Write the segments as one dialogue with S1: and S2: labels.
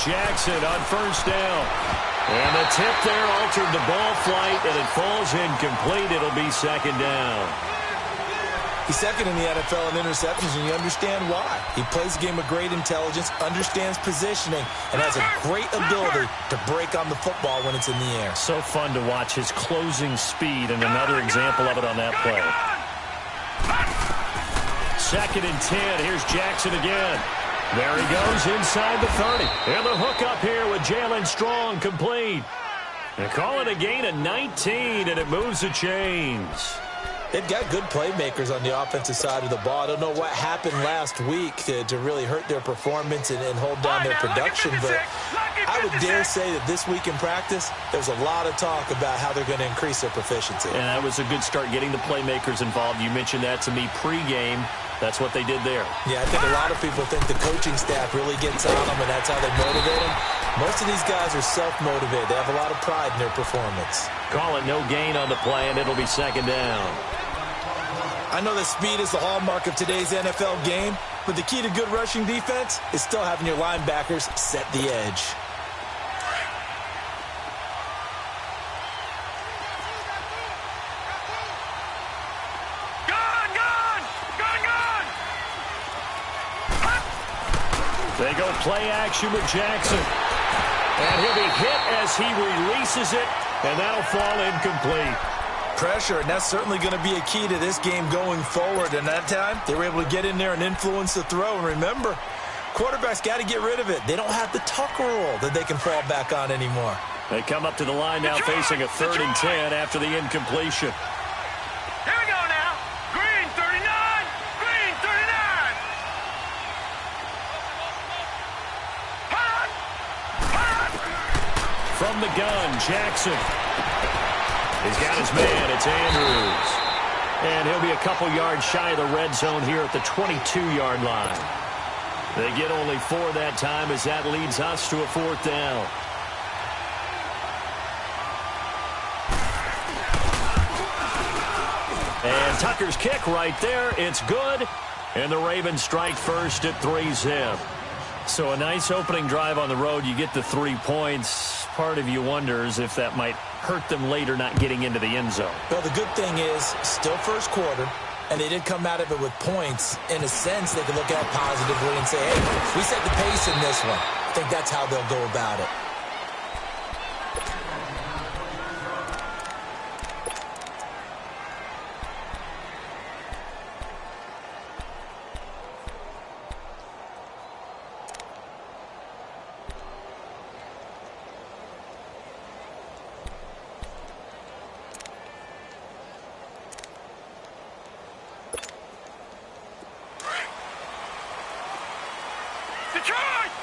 S1: Jackson on first down. And the tip there altered the ball flight, and it falls incomplete. It'll be second down.
S2: He's second in the NFL in interceptions, and you understand why. He plays a game of great intelligence, understands positioning, and has a great ability to break on the football when it's in the air.
S1: So fun to watch his closing speed, and another example of it on that play. Second and 10. Here's Jackson again. There he goes inside the 30. And the hook up here with Jalen Strong complete. And call it a gain of 19, and it moves the chains.
S2: They've got good playmakers on the offensive side of the ball. I don't know what happened last week to really hurt their performance and hold down their production, but I would dare say that this week in practice, there's a lot of talk about how they're going to increase their proficiency.
S1: And that was a good start, getting the playmakers involved. You mentioned that to me pregame. That's what they did there.
S2: Yeah, I think a lot of people think the coaching staff really gets on them, and that's how they motivate them. Most of these guys are self-motivated. They have a lot of pride in their performance.
S1: Call it no gain on the play, and it'll be second down.
S2: I know that speed is the hallmark of today's NFL game, but the key to good rushing defense is still having your linebackers set the edge.
S1: They go play action with Jackson. And he'll be hit as he releases it, and that'll fall incomplete.
S2: Pressure, and that's certainly going to be a key to this game going forward. And that time, they were able to get in there and influence the throw. And remember, quarterbacks got to get rid of it. They don't have the tucker roll that they can fall back on anymore.
S1: They come up to the line now facing a 3rd and 10 after the incompletion.
S3: Here we go now. Green 39. Green 39.
S1: From the gun, Jackson. He's got his man. It's Andrews. And he'll be a couple yards shy of the red zone here at the 22-yard line. They get only 4 that time as that leads us to a 4th down. And Tucker's kick right there. It's good. And the Ravens strike first at 3-zip. So a nice opening drive on the road. You get the 3 points. Part of you wonders if that might hurt them later not getting into the end zone.
S2: Well, the good thing is, still first quarter, and they did come out of it with points. In a sense, they can look at it positively and say, hey, we set the pace in this one. I think that's how they'll go about it.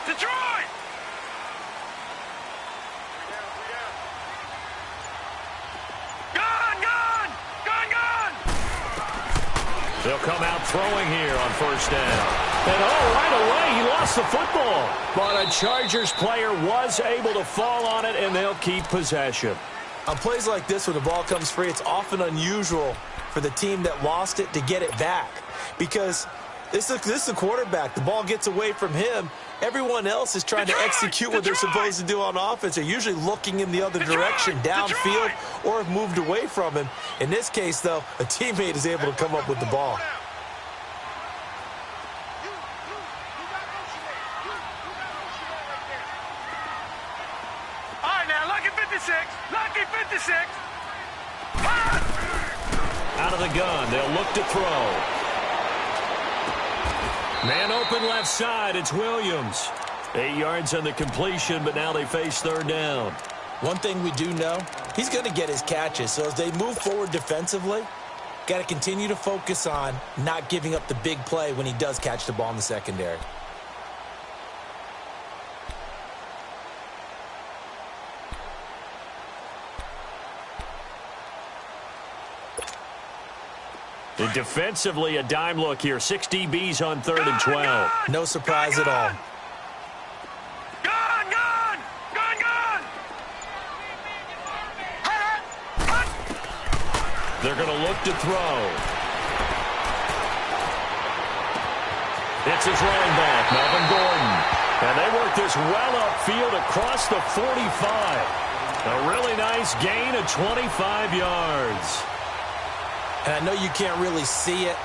S3: Detroit! Gun!
S1: They'll come out throwing here on first down. And right away, he lost the football. But a Chargers player was able to fall on it, and they'll keep possession.
S2: On plays like this, when the ball comes free, it's often unusual for the team that lost it to get it back. Because this is a quarterback. The ball gets away from him. Everyone else is trying to execute what they're supposed to do on offense. They're usually looking in the other direction, downfield, or have moved away from him. In this case, though, a teammate is able to come up with the ball.
S3: All right, now, lucky 56. Lucky 56.
S1: Out of the gun, they'll look to throw. Man open left side, it's Williams. 8 yards on the completion, but now they face 3rd down.
S2: One thing we do know, he's going to get his catches. So as they move forward defensively, got to continue to focus on not giving up the big play when he does catch the ball in the secondary.
S1: Defensively, a dime look here. 6 DBs on 3rd and 12.
S2: No surprise at all.
S1: They're going to look to throw. It's his running back, Melvin Gordon. And they work work this well upfield across the 45. A really nice gain of 25 yards.
S2: And I know you can't really see it,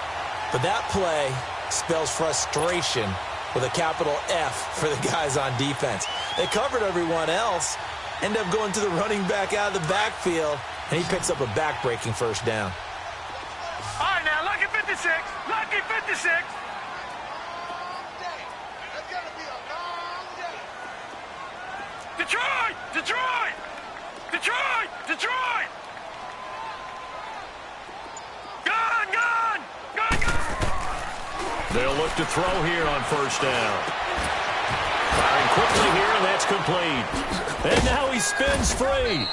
S2: but that play spells frustration with a capital F for the guys on defense. They covered everyone else, end up going to the running back out of the backfield, and he picks up a back-breaking first down.
S3: All right, now, lucky 56. Lucky 56. Detroit! Detroit! Detroit! Detroit! Gun! Gun! Gun! Gun!
S1: They'll look to throw here on first down. Firing quickly here, and that's complete. And now he spins free.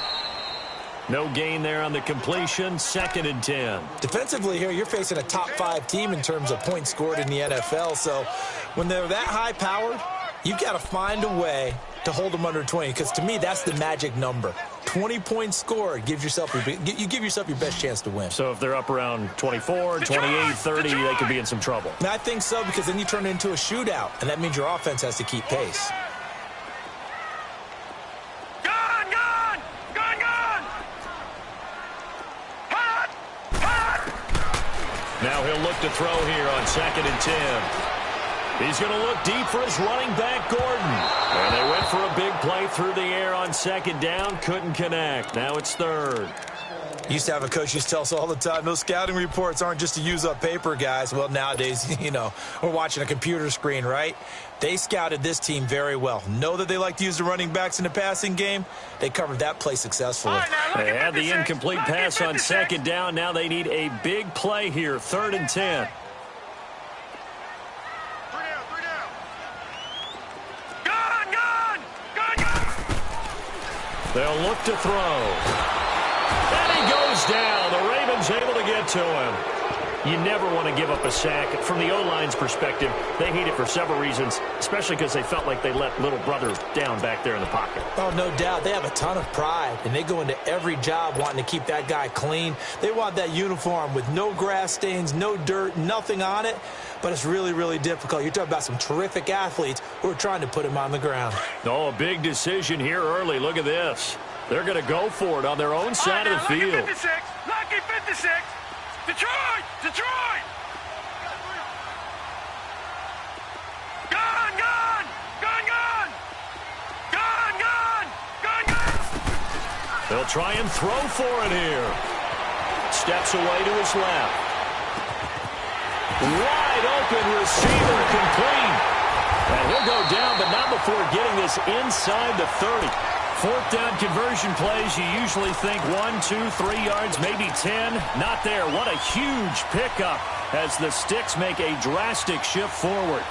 S1: No gain there on the completion. 2nd and 10.
S2: Defensively here, you're facing a top-5 team in terms of points scored in the NFL. So when they're that high-powered, you've got to find a way to hold them under 20, because to me, that's the magic number. 20 points scored, you give yourself your best chance to win.
S1: So if they're up around 24, 28, 30, they could be in some trouble.
S2: And I think so, because then you turn it into a shootout, and that means your offense has to keep pace.
S3: Gun! Gun! Gun! Gun! Hot! Hot!
S1: Now he'll look to throw here on 2nd and 10. He's going to look deep for his running back, Gordon. And they went for a big play through the air on 2nd down. Couldn't connect. Now it's 3rd.
S2: Used to have a coach used to tell us all the time, those scouting reports aren't just to use up paper, guys. Well, nowadays, we're watching a computer screen, right? They scouted this team very well. Know that they like to use the running backs in the passing game. They covered that play successfully.
S3: Right, now,
S1: They had the
S3: 56.
S1: incomplete pass on 2nd down. Now they need a big play here. 3rd and 10. They'll look to throw. And he goes down. The Ravens able to get to him. You never want to give up a sack. From the O-line's perspective, they hate it for several reasons, especially because they felt like they let little brother down back there in the pocket.
S2: Oh, no doubt. They have a ton of pride, and they go into every job wanting to keep that guy clean. They want that uniform with no grass stains, no dirt, nothing on it. But it's really, really difficult. You're talking about some terrific athletes who are trying to put him on the ground.
S1: Oh, a big decision here early. Look at this. They're going to go for it on their own side of the
S3: Lucky
S1: field.
S3: 56. Lucky 56. Detroit! Detroit! Gun! Gun! Gun! Gun! Gun! Gun! Gun! Gun!
S1: They'll try and throw for it here. Steps away to his left. Wide open receiver, complete. And he'll go down, but not before getting this inside the 30. 4th down conversion plays, you usually think 1, 2, 3 yards, maybe 10. Not there. What a huge pickup as the Sticks make a drastic shift forward.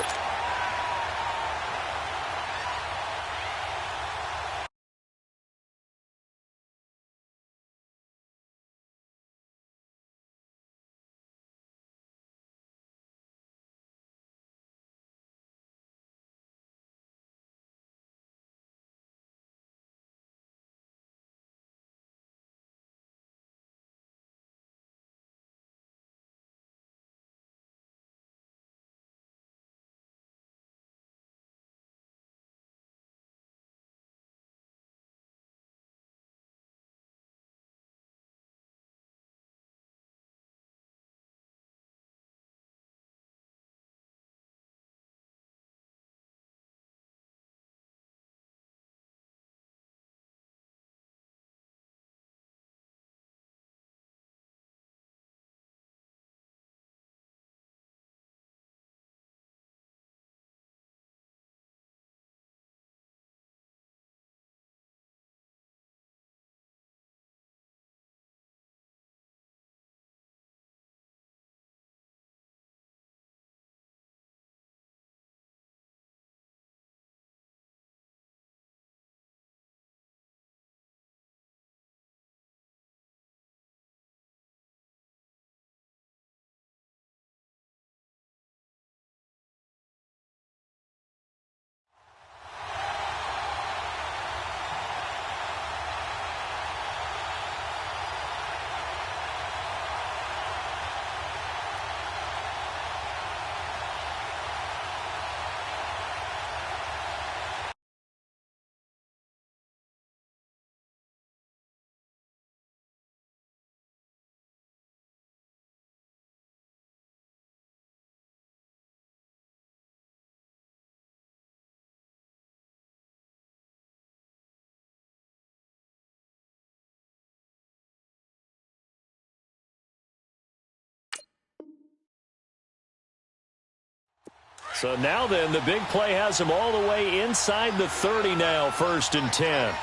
S1: So now then, the big play has him all the way inside the 30 now, 1st and 10.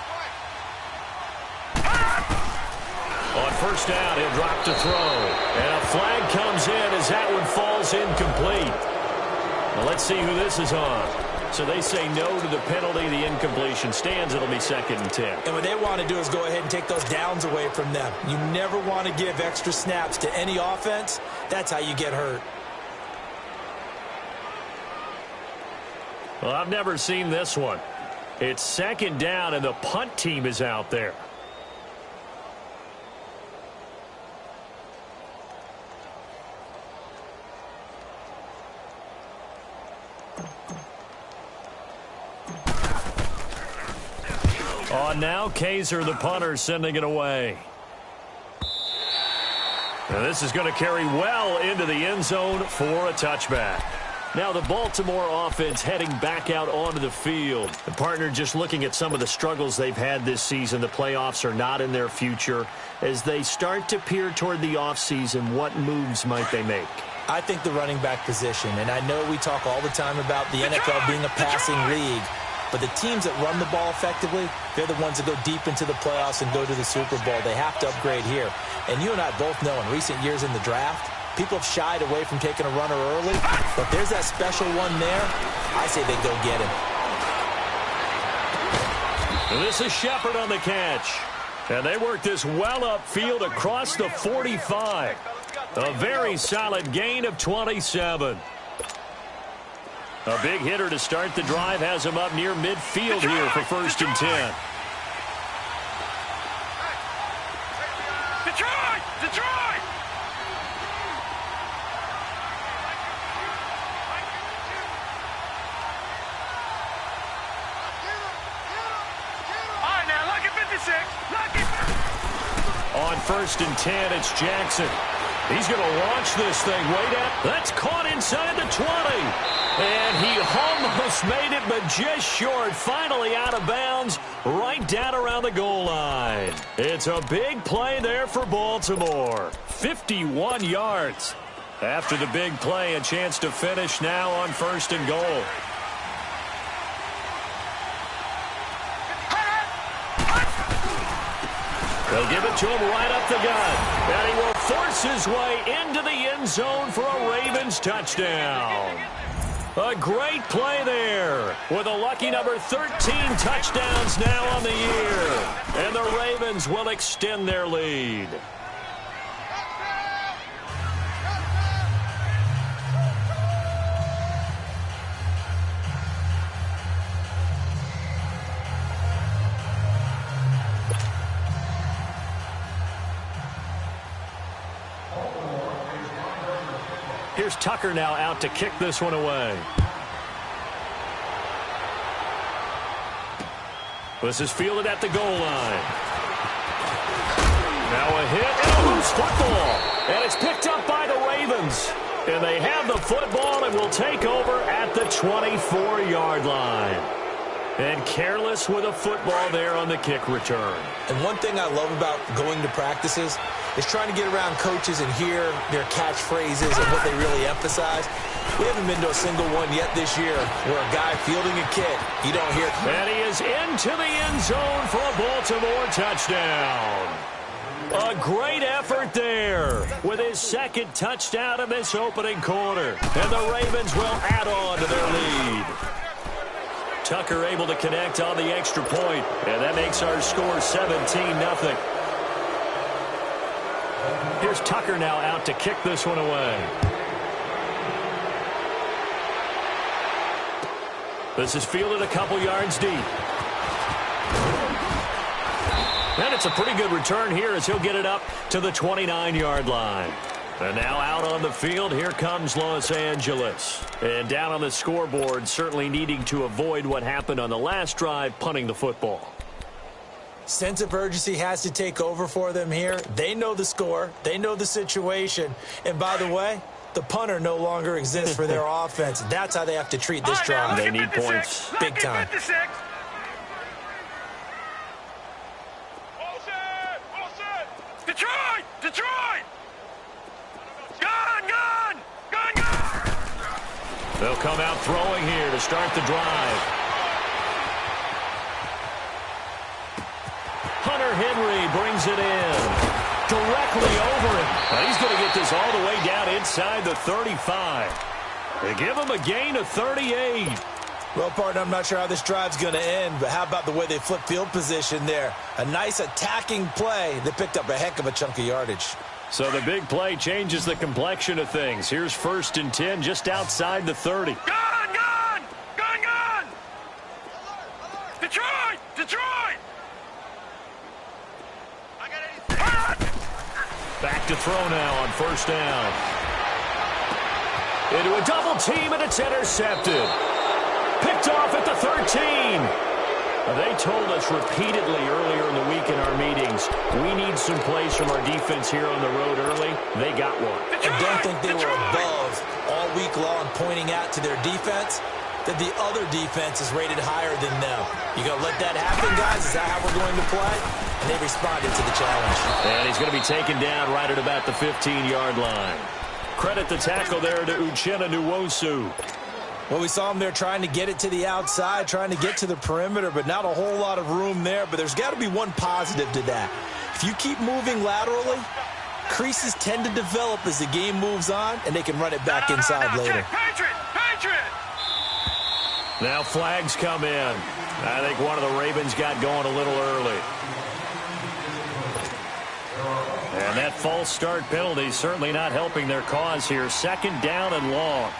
S1: On first down, he'll drop to throw. And a flag comes in as that one falls incomplete. Well, let's see who this is on. So they say no to the penalty. The incompletion stands. It'll be 2nd and 10.
S2: And what they want to do is go ahead and take those downs away from them. You never want to give extra snaps to any offense. That's how you get hurt.
S1: Well, I've never seen this one. It's 2nd down, and the punt team is out there. On now, Kaiser, the punter, sending it away. Now this is going to carry well into the end zone for a touchback. Now the Baltimore offense heading back out onto the field. The partner just looking at some of the struggles they've had this season. The playoffs are not in their future. As they start to peer toward the offseason, what moves might they make?
S2: I think the running back position, and I know we talk all the time about the NFL being a passing league, but the teams that run the ball effectively, they're the ones that go deep into the playoffs and go to the Super Bowl. They have to upgrade here. And you and I both know in recent years in the draft, people have shied away from taking a runner early, but there's that special one there. I say they go get him.
S1: And this is Shepard on the catch. And they work this well upfield across the 45. A very solid gain of 27. A big hitter to start the drive has him up near midfield here for 1st and 10.
S3: Detroit! Detroit! All right, now, lucky 56. Lucky.
S1: On 1st and 10, it's Jackson. He's going to launch this thing way down. That's caught inside the 20. And he almost made it, but just short. Finally out of bounds, right down around the goal line. It's a big play there for Baltimore. 51 yards. After the big play, a chance to finish now on 1st and goal. They'll give it to him right up the gut. And he will force his way into the end zone for a Ravens touchdown. A great play there with a lucky number 13 touchdowns now on the year. And the Ravens will extend their lead. Here's Tucker now out to kick this one away. This is fielded at the goal line. Now a hit and a loose football. And it's picked up by the Ravens. And they have the football and will take over at the 24-yard line. And careless with a football there on the kick return.
S2: And one thing I love about going to practices is trying to get around coaches and hear their catchphrases and what they really emphasize. We haven't been to a single one yet this year where a guy fielding a kick, you don't hear.
S1: And he is into the end zone for a Baltimore touchdown. A great effort there with his 2nd touchdown in this opening quarter. And the Ravens will add on to their lead. Tucker able to connect on the extra point, and that makes our score 17-0. Here's Tucker now out to kick this one away. This is fielded a couple yards deep. And it's a pretty good return here as he'll get it up to the 29-yard line. And now out on the field, here comes Los Angeles. And down on the scoreboard, certainly needing to avoid what happened on the last drive, punting the football.
S2: Sense of urgency has to take over for them here. They know the score. They know the situation. And by the way, the punter no longer exists for their offense. That's how they have to treat this drive.
S1: They need points.
S2: Big time.
S3: Detroit! Detroit! Gun! Gun! Gun! Gun!
S1: They'll They'll come out throwing here to start the drive. Hunter Henry brings it in. Directly over him. Now he's going to get this all the way down inside the 35. They give him a gain of 38.
S2: Well, partner, I'm not sure how this drive's going to end, but how about the way they flip field position there? A nice attacking play. They picked up a heck of a chunk of yardage.
S1: So the big play changes the complexion of things. Here's 1st and 10 just outside the 30.
S3: Gone! Detroit! Detroit!
S1: Back to throw now on 1st down. Into a double team, and it's intercepted. Picked off at the 13. They told us repeatedly earlier in the week in our meetings, we need some plays from our defense here on the road early. They got one.
S2: I don't think they were above all week long pointing out to their defense that the other defense is rated higher than them. You going to let that happen, guys? Is that how we're going to play? And they responded to the challenge.
S1: And he's going to be taken down right at about the 15-yard line. Credit the tackle there to Uchenna Nwosu.
S2: Well, we saw him there trying to get it to the outside, trying to get to the perimeter, but not a whole lot of room there. But there's got to be one positive to that. If you keep moving laterally, creases tend to develop as the game moves on, and they can run it back inside later.
S3: Patriot!
S1: Now flags come in. I think one of the Ravens got going a little early. And that false start penalty certainly not helping their cause here. 2nd down and long.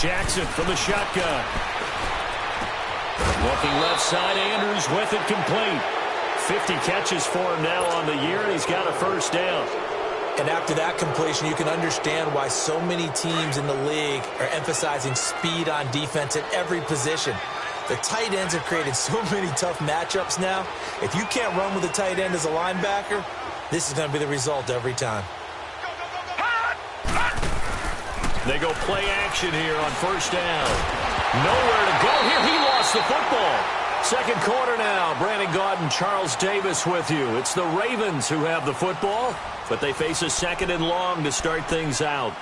S1: Jackson from the shotgun. Looking left side, Andrews with it complete. 50 catches for him now on the year, and he's got a 1st down.
S2: And after that completion, you can understand why so many teams in the league are emphasizing speed on defense at every position. The tight ends have created so many tough matchups now. If you can't run with a tight end as a linebacker, this is going to be the result every time.
S1: They go play action here on 1st down. Nowhere to go here. He lost the football. 2nd quarter now. Brandon Gaudin, Charles Davis with you. It's the Ravens who have the football, but they face a 2nd and long to start things out.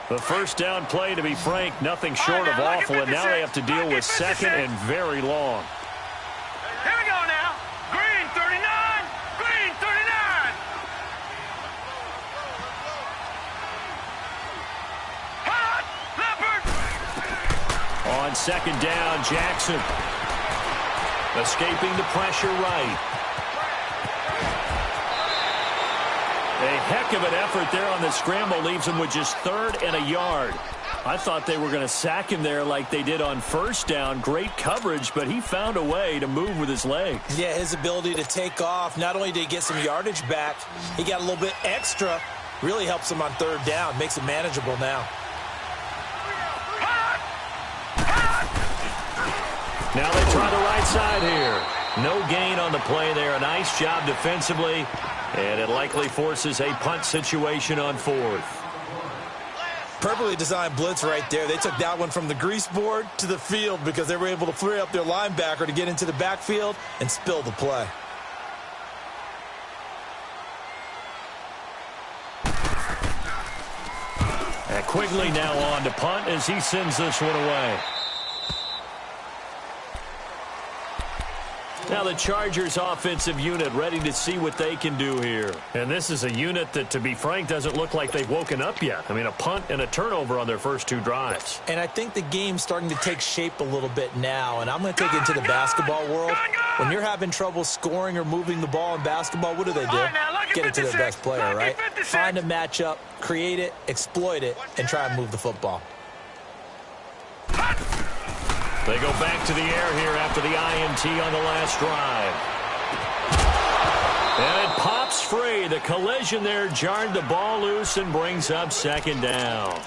S1: The 1st down play, to be frank, nothing short of awful, and now they have to deal with 2nd and very long.
S3: Here we go now. Green 39. Green 39. Hot Leopard.
S1: On 2nd down, Jackson. Escaping the pressure right. A heck of an effort there on the scramble. Leaves him with just 3rd and a yard. I thought they were going to sack him there like they did on 1st down. Great coverage, but he found a way to move with his legs.
S2: Yeah, his ability to take off. Not only did he get some yardage back, he got a little bit extra. Really helps him on 3rd down. Makes it manageable now.
S1: Now they try the right side here. No gain on the play there. A nice job defensively. And it likely forces a punt situation on 4th.
S2: Perfectly designed blitz right there. They took that one from the grease board to the field because they were able to free up their linebacker to get into the backfield and spill the play.
S1: And Quigley now on to punt as he sends this one away. Now the Chargers offensive unit ready to see what they can do here. And this is a unit that, to be frank, doesn't look like they've woken up yet. I mean, a punt and a turnover on their first 2 drives.
S2: And I think the game's starting to take shape a little bit now. And I'm going to take it into the basketball world. When you're having trouble scoring or moving the ball in basketball, what do? Get it to their best player, right? Find a matchup, create it, exploit it, and try and move the football.
S1: They go back to the air here after the INT on the last drive. And it pops free. The collision there jarred the ball loose and brings up 2nd down.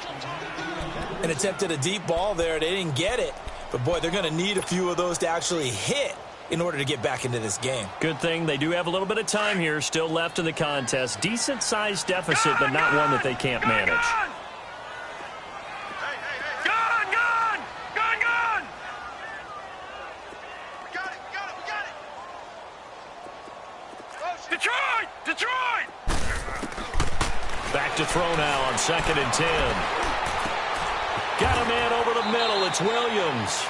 S2: And attempted a deep ball there. They didn't get it. But, boy, they're going to need a few of those to actually hit in order to get back into this game.
S1: Good thing they do have a little bit of time here still left in the contest. Decent-sized deficit, but not one that they can't manage.
S3: Detroit! Detroit!
S1: Back to throw now on 2nd and 10. Got a man over the middle. It's Williams.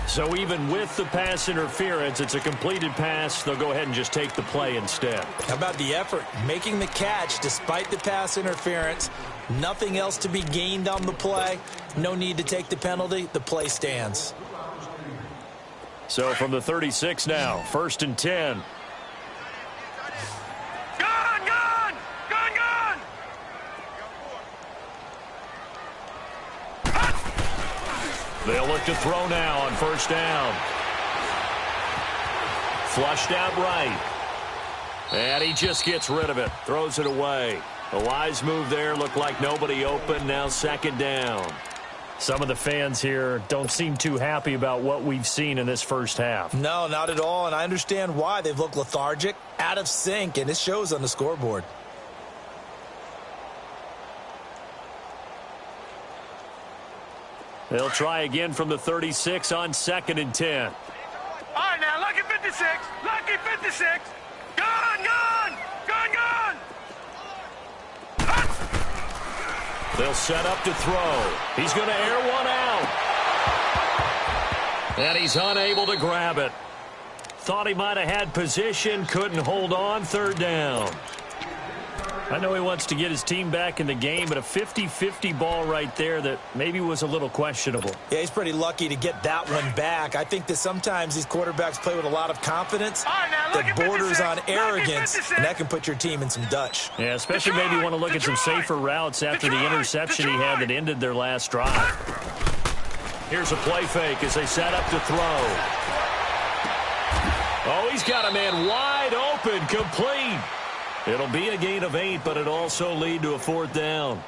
S1: So even with the pass interference, it's a completed pass. They'll go ahead and just take the play instead.
S2: How about the effort? Making the catch despite the pass interference. Nothing else to be gained on the play. No need to take the penalty. The play stands.
S1: So from the 36 now, 1st and 10.
S3: Gone! Gone! Gone! Gone!
S1: They'll look to throw now on 1st down. Flushed out right. And he just gets rid of it. Throws it away. A wise move there. Looked like nobody open. Now 2nd down. Some of the fans here don't seem too happy about what we've seen in this first half.
S2: No, not at all, and I understand why. They've looked lethargic, out of sync, and it shows on the scoreboard.
S1: They'll try again from the 36 on 2nd and 10.
S3: All right, now, lucky 56. Lucky 56. Gone! Gone! Gone! Gone!
S1: They'll set up to throw. He's going to air one out. And he's unable to grab it. Thought he might have had position, couldn't hold on. 3rd down. I know he wants to get his team back in the game, but a 50-50 ball right there that maybe was a little questionable.
S2: Yeah, he's pretty lucky to get that one back. I think that sometimes these quarterbacks play with a lot of confidence that borders on arrogance, and that can put your team in some Dutch.
S1: Yeah, especially maybe want to look at some safer routes after the interception he had that ended their last drive. Here's a play fake as they set up to throw. Oh, he's got a man wide open, complete. It'll be a gain of 8, but it'll also lead to a 4th down.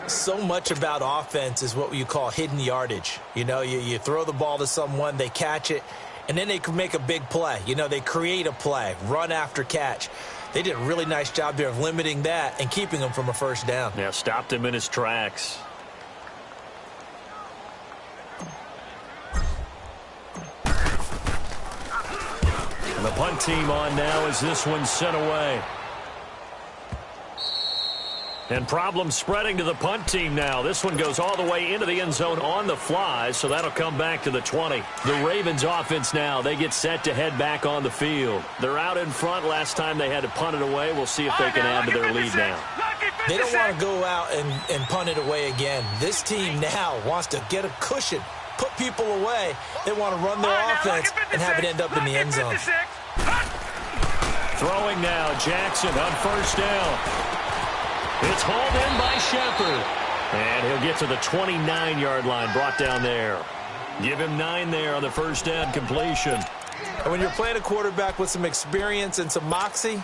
S2: So much about offense is what you call hidden yardage. You know, you throw the ball to someone, they catch it, and then they can make a big play. You know, they create a play, run after catch. They did a really nice job there of limiting that and keeping him from a 1st down.
S1: Yeah, stopped him in his tracks. And the punt team on now as this one's sent away. And problems spreading to the punt team now. This one goes all the way into the end zone on the fly, so that'll come back to the 20. The Ravens offense now, they get set to head back on the field. They're out in front. Last time they had to punt it away. We'll see if they can add to their lead now.
S2: They don't want to go out and punt it away again. This team now wants to get a cushion, put people away. They want to run their offense and have it end up in the end zone.
S1: Throwing now, Jackson on 1st down. It's hauled in by Shepard. And he'll get to the 29-yard line, brought down there. Give him 9 there on the 1st down completion.
S2: And when you're playing a quarterback with some experience and some moxie,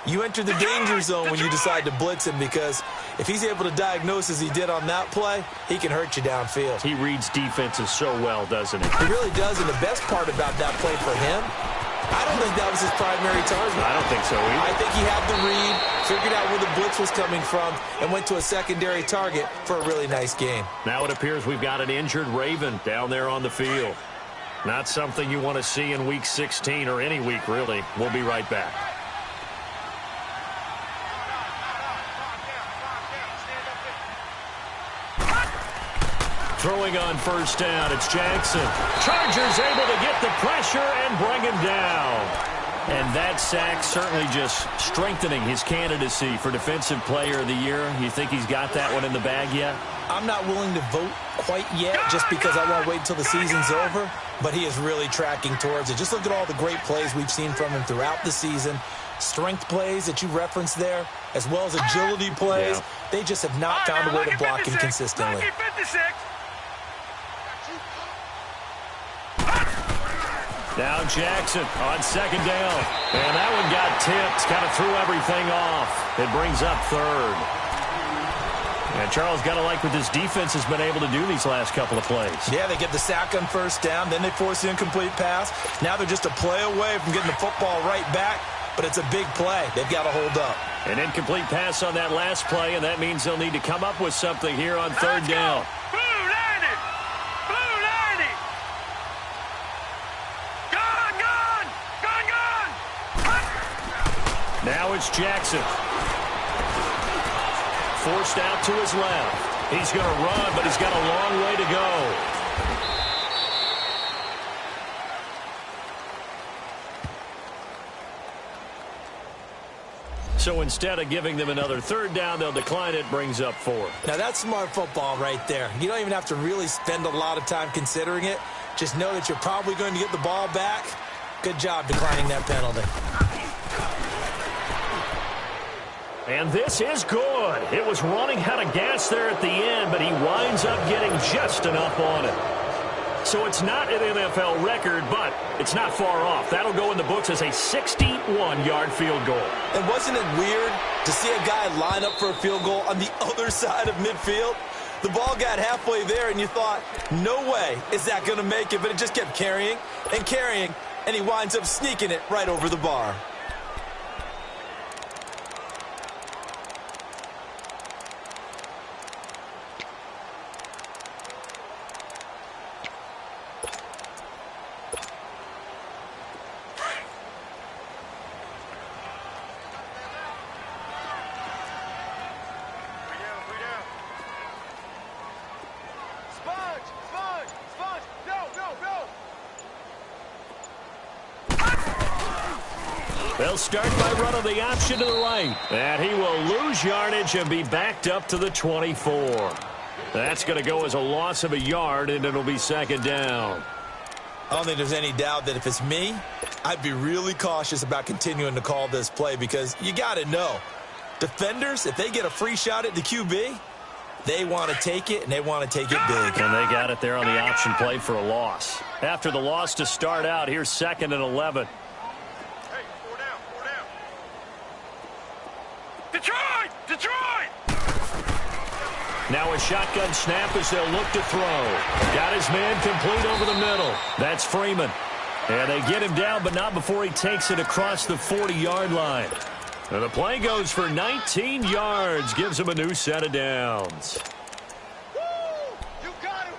S2: you enter the danger zone when you decide to blitz him, because if he's able to diagnose as he did on that play, he can hurt you downfield.
S1: He reads defenses so well, doesn't he?
S2: He really does, and the best part about that play for him, I don't think that was his primary target.
S1: I don't think so either.
S2: I think he had the read, figured out where the blitz was coming from, and went to a secondary target for a really nice game.
S1: Now it appears we've got an injured Raven down there on the field. Not something you want to see in Week 16 or any week, really. We'll be right back. Throwing on 1st down, it's Jackson. Chargers able to get the pressure and bring him down. And that sack certainly just strengthening his candidacy for Defensive Player of the Year. You think he's got that one in the bag yet?
S2: I'm not willing to vote quite yet just because I want to wait until the season's over, but he is really tracking towards it. Just look at all the great plays we've seen from him throughout the season. Strength plays that you referenced there, as well as agility plays. Yeah. They just have not found a way to block him consistently.
S1: Now Jackson on 2nd down. And that one got tipped. Kind of threw everything off. It brings up 3rd. And Charles got to like what this defense has been able to do these last couple of plays.
S2: Yeah, they get the sack on 1st down. Then they force the incomplete pass. Now they're just a play away from getting the football right back. But it's a big play. They've got to hold up.
S1: An incomplete pass on that last play, and that means they'll need to come up with something here on 3rd down. Now it's Jackson. Forced out to his left. He's going to run, but he's got a long way to go. So instead of giving them another third down, they'll decline it, brings up 4.
S2: Now, that's smart football right there. You don't even have to really spend a lot of time considering it. Just know that you're probably going to get the ball back. Good job declining that penalty.
S1: And this is good. It was running out of gas there at the end, but he winds up getting just enough on it. So it's not an NFL record, but it's not far off. That'll go in the books as a 61-yard field goal.
S2: And wasn't it weird to see a guy line up for a field goal on the other side of midfield? The ball got halfway there, and you thought, no way is that going to make it, but it just kept carrying and carrying, and he winds up sneaking it right over the bar.
S1: They'll start by running the option to the right. And he will lose yardage and be backed up to the 24. That's going to go as a loss of a yard, and it'll be second down.
S2: I don't think there's any doubt that if it's me, I'd be really cautious about continuing to call this play because you got to know, defenders, if they get a free shot at the QB, they want to take it, and they want to take it big.
S1: And they got it there on the option play for a loss. After the loss to start out, here's 2nd and 11.
S3: Detroit!
S1: Now a shotgun snap as they'll look to throw. Got his man complete over the middle. That's Freeman. And they get him down, but not before he takes it across the 40-yard line. And the play goes for 19 yards. Gives him a new set of downs.
S3: Woo! You got him!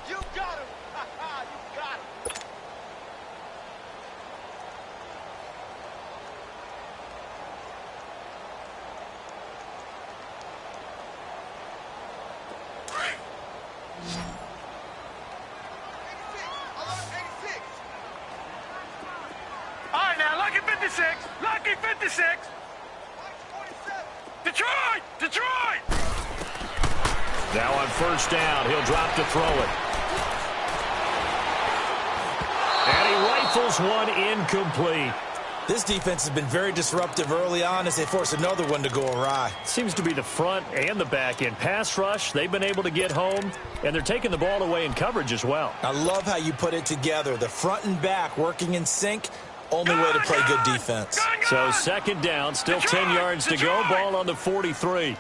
S3: You got him! You got him! All right, now, lucky 56. Lucky 56. Detroit! Detroit!
S1: Now on first down, he'll drop to throw it. And he rifles one incomplete.
S2: This defense has been very disruptive early on as they force another one to go awry.
S1: Seems to be the front and the back end. Pass rush, they've been able to get home, and they're taking the ball away in coverage as well.
S2: I love how you put it together. The front and back working in sync. Only way to play good defense.
S1: So second down, still 10 yards to go. Ball on the 43.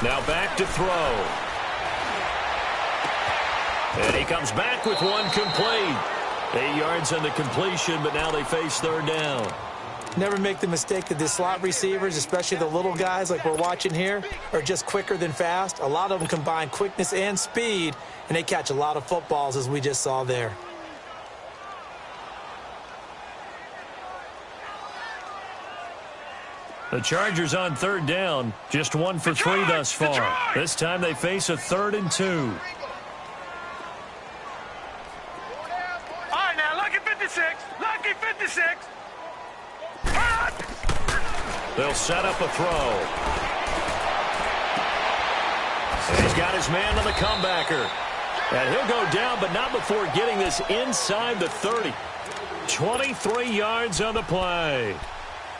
S1: Now back to throw. And he comes back with one complete. 8 yards on the completion, but now they face third down.
S2: Never make the mistake that the slot receivers, especially the little guys like we're watching here, are just quicker than fast. A lot of them combine quickness and speed, and they catch a lot of footballs, as we just saw there.
S1: The Chargers on third down, just 1 for 3 thus far. This time they face a 3rd and 2.
S3: All right, now, lucky 56. Lucky 56.
S1: They'll set up a throw. And he's got his man on the comebacker. And he'll go down, but not before getting this inside the 30. 23 yards on the play.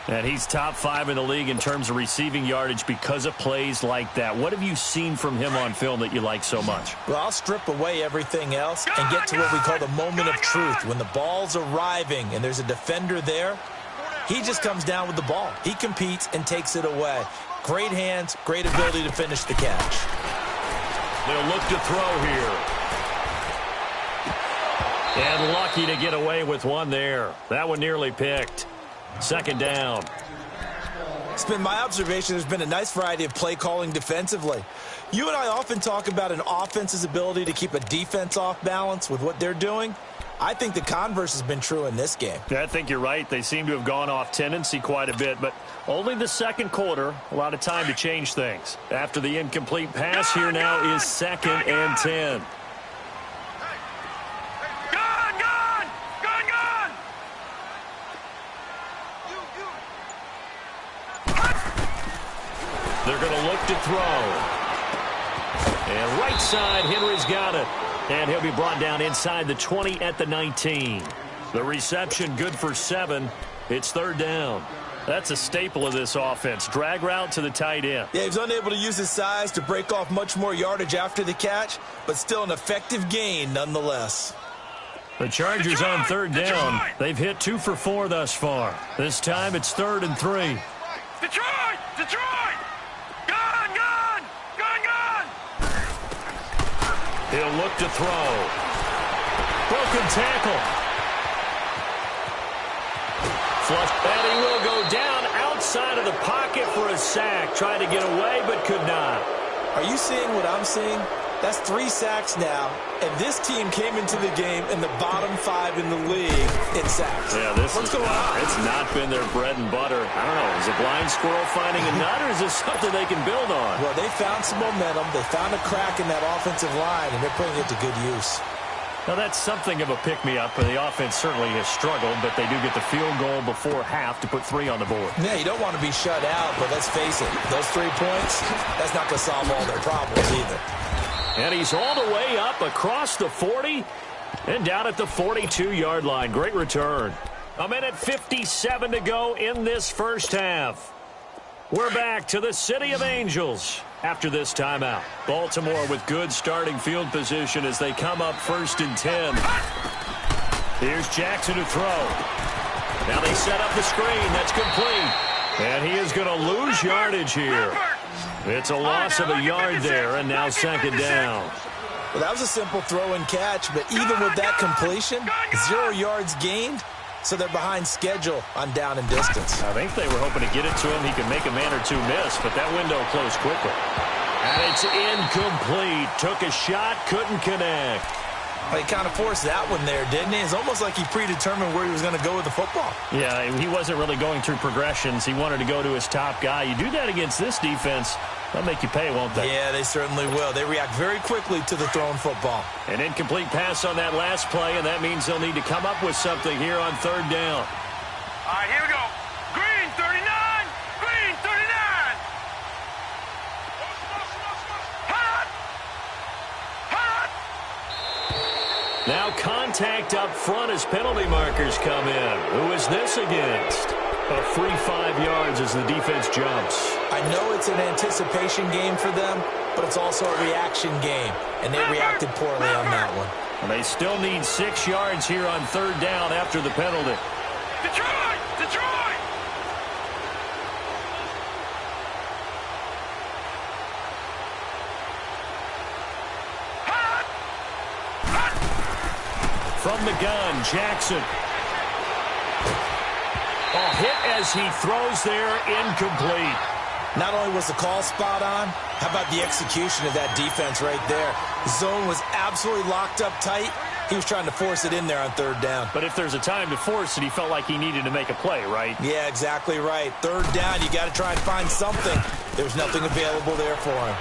S1: And he's top 5 in the league in terms of receiving yardage because of plays like that. What have you seen from him on film that you like so much?
S2: Well, I'll strip away everything else and get to what we call the moment of truth. When the ball's arriving and there's a defender there, he just comes down with the ball. He competes and takes it away. Great hands, great ability to finish the catch.
S1: They'll look to throw here. And lucky to get away with one there. That one nearly picked. Second down.
S2: It's been my observation there's been a nice variety of play calling defensively. You and I often talk about an offense's ability to keep a defense off balance with what they're doing. I think the converse has been true in this game.
S1: Yeah, I think you're right. They seem to have gone off tendency quite a bit, but only the second quarter, a lot of time to change things. After the incomplete pass, here now is 2nd and 10. They're going to look to throw. And right side, Henry's got it. And he'll be brought down inside the 20 at the 19. The reception good for 7. It's 3rd down. That's a staple of this offense. Drag route to the tight end.
S2: Yeah, he was unable to use his size to break off much more yardage after the catch, but still an effective gain nonetheless.
S1: The Chargers on 3rd down. They've hit 2 for 4 thus far. This time it's 3rd and 3.
S3: Detroit! Detroit! Gun! Gun! Gun! Gun!
S1: He'll look to throw. Broken tackle. Flush. And he will go down outside of the pocket for a sack. Tried to get away, but could not.
S2: Are you seeing what I'm seeing? That's 3 sacks now, and this team came into the game in the bottom 5 in the league in sacks.
S1: Yeah, what's going on? It's not been their bread and butter. I don't know. Is a blind squirrel finding a nut, or is this something they can build on?
S2: Well, they found some momentum. They found a crack in that offensive line, and they're putting it to good use.
S1: Now, that's something of a pick-me-up, and the offense certainly has struggled, but they do get the field goal before half to put 3 on the board.
S2: Yeah, you don't want to be shut out, but let's face it, those 3 points, that's not going to solve all their problems either.
S1: And he's all the way up across the 40 and down at the 42-yard line. Great return. A minute 57 to go in this first half. We're back to the City of Angels after this timeout. Baltimore with good starting field position as they come up 1st and 10. Here's Jackson to throw. Now they set up the screen. That's complete. And he is going to lose yardage here. It's a loss of a yard there, and now 2nd down.
S2: Well, that was a simple throw and catch, but even with that completion, 0 yards gained, so they're behind schedule on down and distance.
S1: I think they were hoping to get it to him. He could make a man or 2 miss, but that window closed quickly. And it's incomplete. Took a shot, couldn't connect.
S2: Well, he kind of forced that one there, didn't he? It's almost like he predetermined where he was going to go with the football.
S1: Yeah, he wasn't really going through progressions. He wanted to go to his top guy. You do that against this defense, they'll make you pay, won't they?
S2: Yeah, they certainly will. They react very quickly to the thrown football.
S1: An incomplete pass on that last play, and that means they'll need to come up with something here on 3rd down.
S3: All right, here we go. Green 39. Green 39. Hot. Hot.
S1: Now contact up front as penalty markers come in. Who is this against? A free 5 yards as the defense jumps.
S2: I know it's an anticipation game for them, but it's also a reaction game, and they reacted poorly on that one.
S1: And they still need 6 yards here on 3rd down after the penalty.
S3: Detroit! Detroit! Hot! Hot!
S1: From the gun, Jackson. A hit as he throws there, incomplete.
S2: Not only was the call spot on, how about the execution of that defense right there? The zone was absolutely locked up tight. He was trying to force it in there on 3rd down.
S1: But if there's a time to force it, he felt like he needed to make a play, right?
S2: Yeah, exactly right. 3rd down, you got to try and find something. There's nothing available there for him.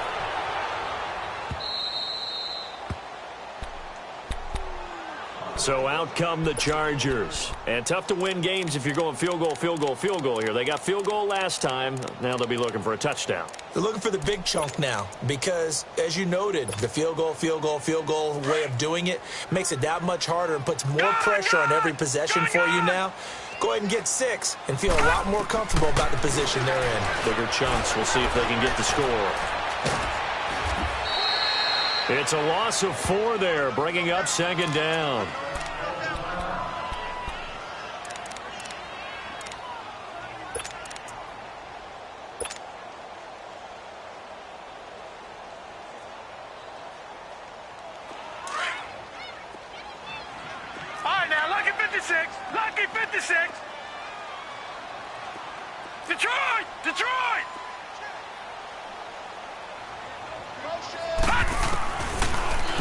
S1: So out come the Chargers. And tough to win games if you're going field goal, field goal, field goal here. They got field goal last time. Now they'll be looking for a touchdown.
S2: They're looking for the big chunk now because, as you noted, the field goal, field goal, field goal way of doing it makes it that much harder and puts more pressure on every possession for you now. Go ahead and get 6 and feel a lot more comfortable about the position they're in.
S1: Bigger chunks. We'll see if they can get the score. It's a loss of 4 there, bringing up 2nd down.
S3: All right, now, lucky 56. Lucky 56. Detroit! Detroit!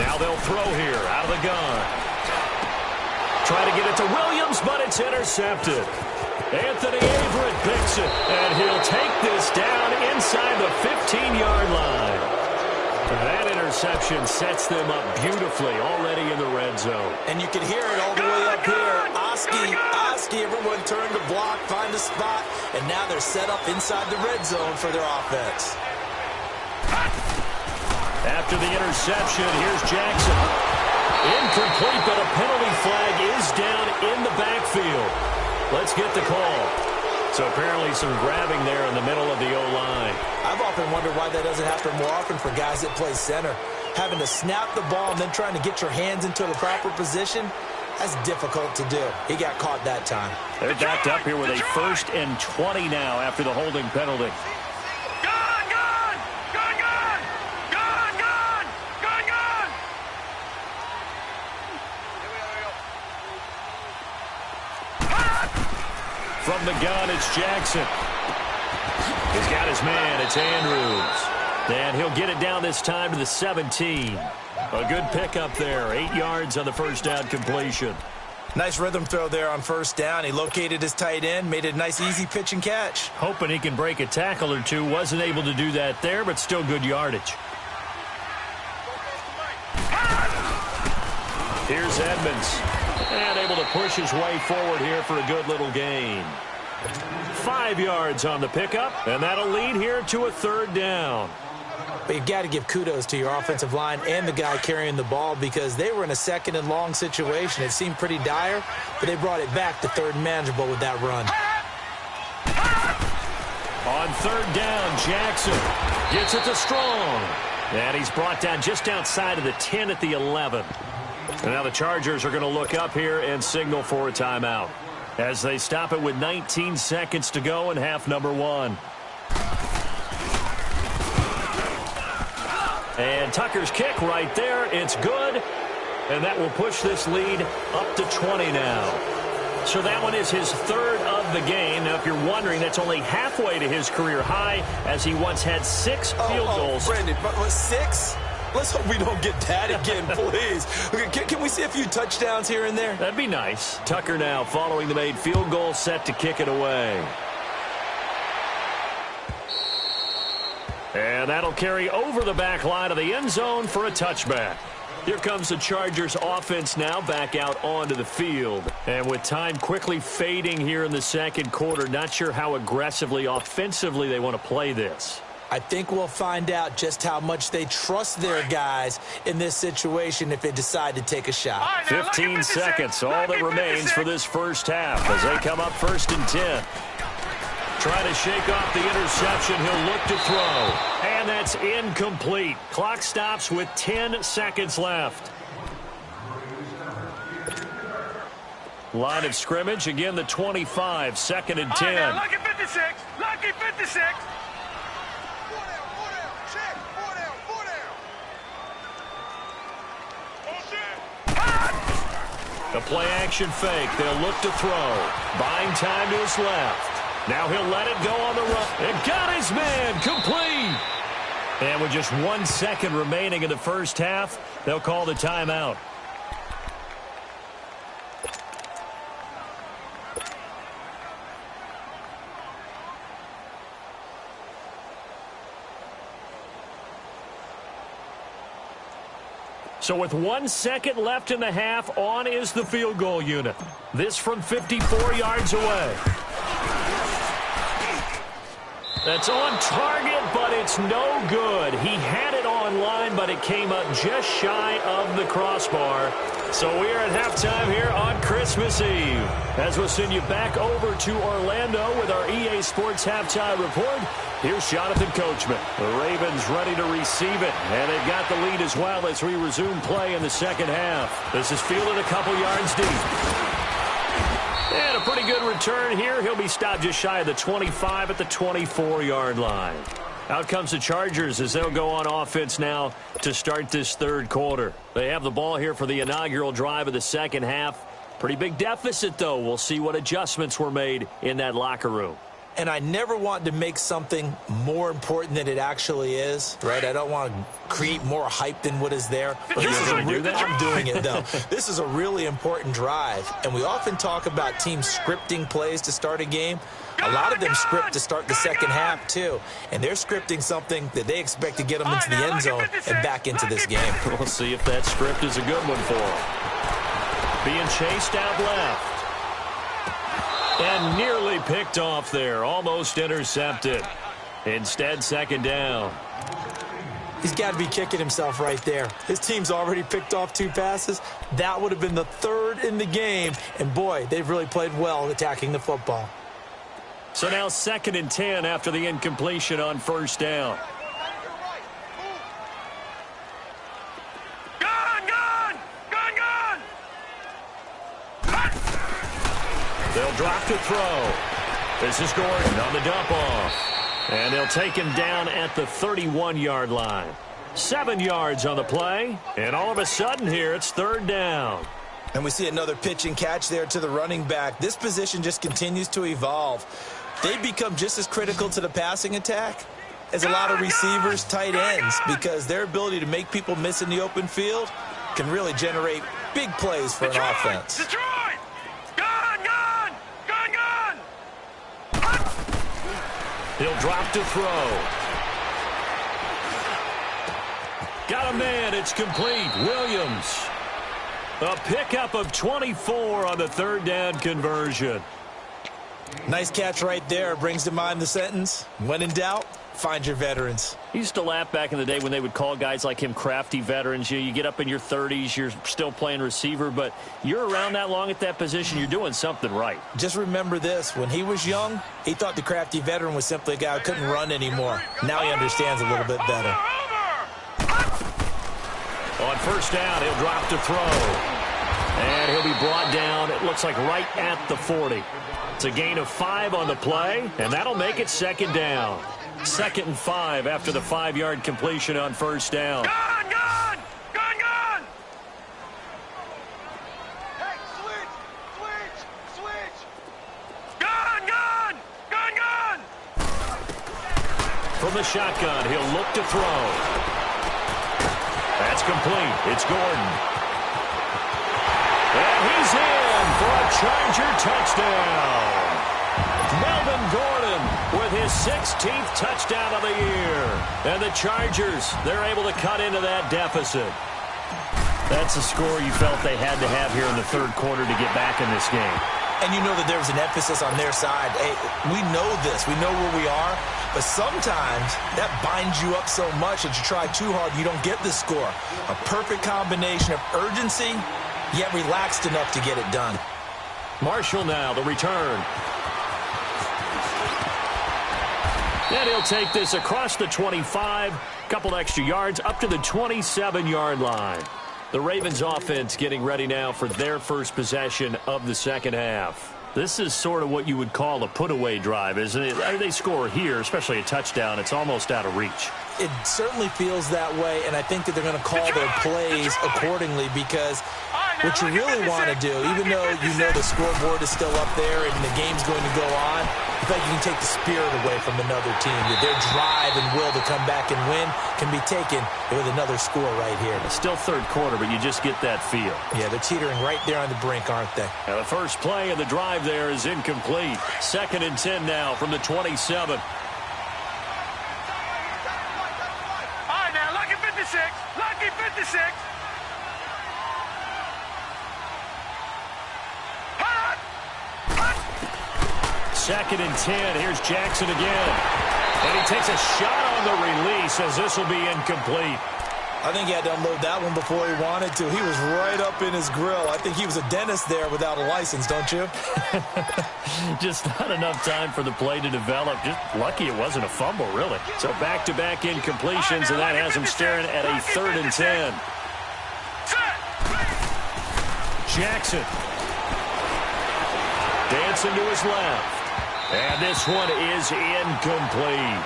S1: Now they'll throw here out of the gun. Try to get it to Williams, but it's intercepted. Anthony Averett picks it, and he'll take this down inside the 15-yard line. That interception sets them up beautifully already in the red zone.
S2: And you can hear it all the way up here. Oski, everyone turned to block, find a spot, and now they're set up inside the red zone for their offense.
S1: After the interception, here's Jackson. Incomplete, but a penalty flag is down in the backfield. Let's get the call. So apparently some grabbing there in the middle of the O-line.
S2: I've often wondered why that doesn't happen more often for guys that play center. Having to snap the ball and then trying to get your hands into the proper position, that's difficult to do. He got caught that time.
S1: They're backed up here with a 1st and 20 now after the holding penalty. From the gun, it's Jackson. He's got his man. It's Andrews. And he'll get it down this time to the 17. A good pickup there. 8 yards on the first down completion.
S2: Nice rhythm throw there on first down. He located his tight end, made it a nice, easy pitch and catch.
S1: Hoping he can break a tackle or two. Wasn't able to do that there, but still good yardage. Here's Edmonds. And able to push his way forward here for a good little gain. 5 yards on the pickup, and that'll lead here to a 3rd down.
S2: But you've got to give kudos to your offensive line and the guy carrying the ball because they were in a 2nd and long situation. It seemed pretty dire, but they brought it back to 3rd and manageable with that run.
S1: On 3rd down, Jackson gets it to Strong. And he's brought down just outside of the 10 at the 11. And now the Chargers are going to look up here and signal for a timeout as they stop it with 19 seconds to go in half number 1. And Tucker's kick right there. It's good. And that will push this lead up to 20 now. So that one is his 3rd of the game. Now, if you're wondering, that's only halfway to his career high as he once had 6 field goals.
S2: Brandon, but was 6? Let's hope we don't get that again, please. Can we see a few touchdowns here and there?
S1: That'd be nice. Tucker now following the made field goal, set to kick it away. And that'll carry over the back line of the end zone for a touchback. Here comes the Chargers offense now back out onto the field. And with time quickly fading here in the 2nd quarter, not sure how aggressively offensively they want to play this.
S2: I think we'll find out just how much they trust their guys in this situation if they decide to take a shot.
S1: 15 seconds, all that remains for this first half as they come up 1st and 10. Trying to shake off the interception. He'll look to throw. And that's incomplete. Clock stops with 10 seconds left. Line of scrimmage, again the 25, 2nd and 10.
S3: Right, lucky 56, lucky 56.
S1: The play-action fake. They'll look to throw. Buying time to his left. Now he'll let it go on the run. And got his man complete. And with just 1 second remaining in the first half, they'll call the timeout. So with 1 second left in the half, on is the field goal unit. This from 54 yards away. That's on target, but it's no good. He had it on line, but it came up just shy of the crossbar. So we are at halftime here on Christmas Eve. As we'll send you back over to Orlando with our EA Sports Halftime Report. Here's Jonathan Coachman. The Ravens ready to receive it, and they've got the lead as well as we resume play in the second half. This is fielded a couple yards deep. And a pretty good return here. He'll be stopped just shy of the 25 at the 24-yard line. Out comes the Chargers as they'll go on offense now to start this third quarter. They have the ball here for the inaugural drive of the second half. Pretty big deficit, though. We'll see what adjustments were made in that locker room.
S2: and I never want to make something more important than it actually is, right? I don't want to create more hype than what is there. But this is I'm doing it, though. This is a really important drive, and we often talk about teams scripting plays to start a game. A lot of them script to start the second half, too, and they're scripting something that they expect to get them into the end zone and back into this game.
S1: We'll see if that script is a good one for them. Being chased out left. And nearly picked off there. Almost intercepted. Instead, second down.
S2: He's got to be kicking himself right there. His team's already picked off 2 passes. That would have been the 3rd in the game. And, boy, they've really played well attacking the football.
S1: So now 2nd and 10 after the incompletion on first down. They'll drop to throw. This is Gordon on the dump off. And they'll take him down at the 31-yard line. 7 yards on the play. And all of a sudden here, it's 3rd down.
S2: And we see another pitch and catch there to the running back. This position just continues to evolve. They become just as critical to the passing attack as a lot of receivers, tight ends, because their ability to make people miss in the open field can really generate big plays for an offense.
S1: He'll drop to throw. Got a man. It's complete. Williams. A pickup of 24 on the 3rd down conversion.
S2: Nice catch right there. Brings to mind the sentence, when in doubt, find your veterans.
S1: I used to laugh back in the day when they would call guys like him crafty veterans. You get up in your 30s, you're still playing receiver, but you're around that long at that position, you're doing something right.
S2: Just remember this. When he was young, he thought the crafty veteran was simply a guy who couldn't run anymore. Now he understands a little bit better.
S1: On first down, he'll drop to throw. And he'll be brought down, it looks like right at the 40. It's a gain of 5 on the play, and that'll make it 2nd down. 2nd and 5 after the 5-yard completion on first down.
S3: Gun! Hey, switch! Gun!
S1: From the shotgun, he'll look to throw. That's complete. It's Gordon. And he's in for a Charger touchdown. Melvin Gordon with his 16th touchdown of the year. And the Chargers, they're able to cut into that deficit. That's a score you felt they had to have here in the 3rd quarter to get back in this game.
S2: And you know that there was an emphasis on their side. Hey, we know this. We know where we are. But sometimes that binds you up so much that you try too hard, you don't get the score. A perfect combination of urgency, yet relaxed enough to get it done.
S1: Marshall now, the return. And he'll take this across the 25, couple extra yards, up to the 27-yard line. The Ravens offense getting ready now for their first possession of the second half. This is sort of what you would call a put-away drive, isn't it? They score here, especially a touchdown. It's almost out of reach.
S2: It certainly feels that way, and I think that they're going to call their plays accordingly because what you really want to do, even though you know the scoreboard is still up there and the game's going to go on, I think you can take the spirit away from another team. That their drive and will to come back and win can be taken with another score right here.
S1: Still 3rd quarter, but you just get that feel.
S2: Yeah, they're teetering right there on the brink, aren't they?
S1: Now the first play of the drive there is incomplete. 2nd and 10 now from the 27.
S3: Lucky 56.
S1: Second and 10. Here's Jackson again. And he takes a shot on the release as this will be incomplete.
S2: I think he had to unload that one before he wanted to. He was right up in his grill. I think he was a dentist there without a license, don't you?
S1: Just not enough time for the play to develop. Just lucky it wasn't a fumble, really. So back-to-back incompletions, and that has him staring at a 3rd and 10. Jackson. Dancing to his left. And this one is incomplete.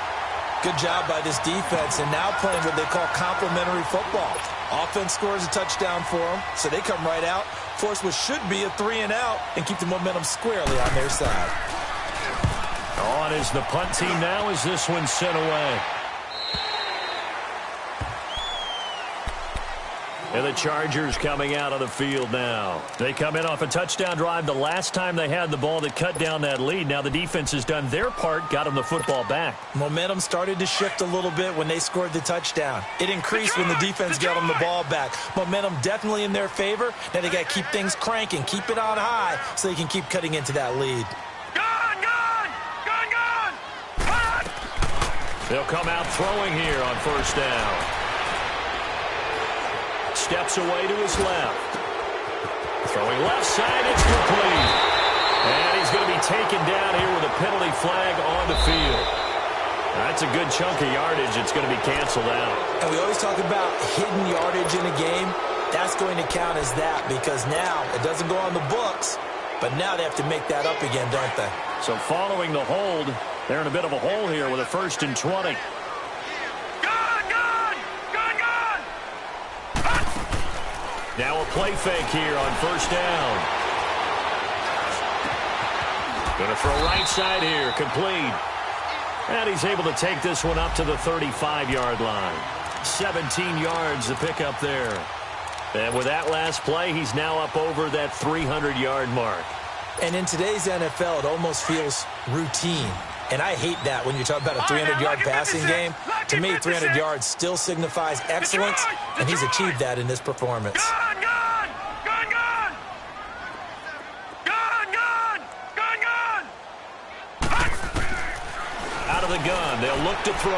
S2: Good job by this defense, and now playing what they call complementary football. Offense scores a touchdown for them, so they come right out, force what should be a 3-and-out, and keep the momentum squarely on their side.
S1: On is the punt team now as this one's sent away. And the Chargers coming out of the field now. They come in off a touchdown drive the last time they had the ball that cut down that lead. Now the defense has done their part, got them the football back.
S2: Momentum started to shift a little bit when they scored the touchdown. It increased when the defense got them the ball back. Momentum definitely in their favor. Now they got to keep things cranking, keep it on high so they can keep cutting into that lead.
S1: They'll come out throwing here on first down. Steps away to his left. Throwing left side, it's complete. And he's going to be taken down here with a penalty flag on the field. That's a good chunk of yardage. It's going to be canceled out.
S2: And we always talk about hidden yardage in a game. That's going to count as that because now it doesn't go on the books, but now they have to make that up again, don't they?
S1: So following the hold, they're in a bit of a hole here with a 1st and 20. Now a play fake here on first down. Going to throw right side here, complete. And he's able to take this one up to the 35-yard line. 17 yards to pick up there. And with that last play, he's now up over that 300-yard mark.
S2: And in today's NFL, it almost feels routine. And I hate that when you talk about a 300-yard passing game. To me, 300 yards still signifies excellence, and he's achieved that in this performance.
S1: Out of the gun, they'll look to throw.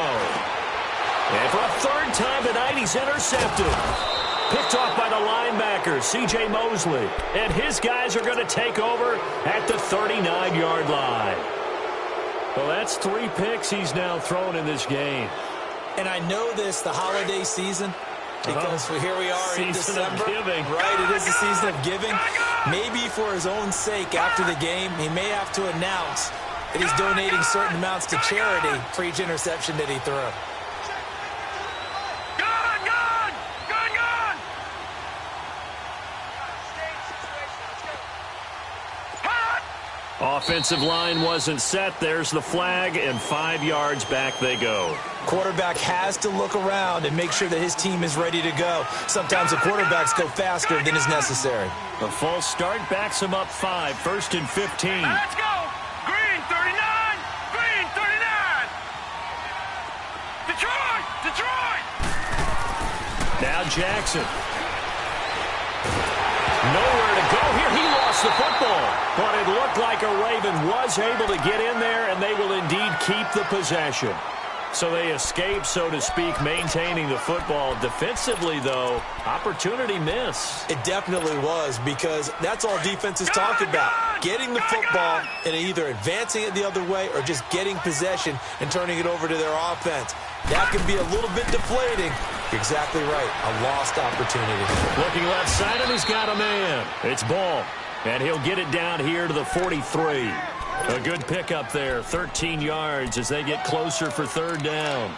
S1: And for a 3rd time tonight, he's intercepted. Picked off by the linebacker, C.J. Mosley. And his guys are going to take over at the 39-yard line. Well, that's 3 picks he's now thrown in this game.
S2: And I know this, the holiday season, because here we are in December. Right, it is the season of giving. Maybe for his own sake after the game, he may have to announce that he's donating certain amounts to charity for each interception that he threw.
S1: Offensive line wasn't set. There's the flag, and 5 yards back they go.
S2: Quarterback has to look around and make sure that his team is ready to go. Sometimes the quarterbacks go faster than is necessary.
S1: The false start backs him up 5, 1st and 15.
S3: Let's go! Green 39! Green 39! Detroit! Detroit!
S1: Now Jackson. Nowhere to go here. He lost the football. But it looked like a Raven was able to get in there, and they will indeed keep the possession. So they escape, so to speak, maintaining the football. Defensively, though, opportunity miss.
S2: It definitely was, because that's all defenses talk about. Getting the football and either advancing it the other way or just getting possession and turning it over to their offense. That can be a little bit deflating. You're exactly right. A lost opportunity.
S1: Looking left side, and he's got a man. It's Ball, and he'll get it down here to the 43. A good pickup there, 13 yards as they get closer for 3rd down.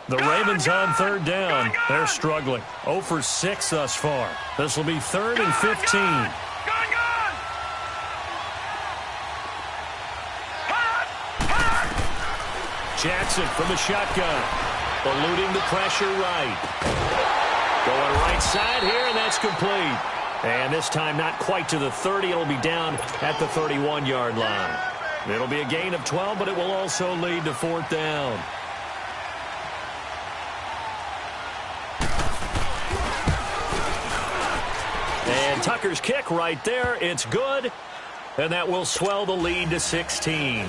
S1: The Ravens on 3rd down. They're struggling. 0 for 6 thus far. This will be 3rd and 15. Jackson from the shotgun. Eluding the pressure right. Going right side here, and that's complete. And this time not quite to the 30. It'll be down at the 31-yard line. It'll be a gain of 12, but it will also lead to 4th down. And Tucker's kick right there. It's good. And that will swell the lead to 16.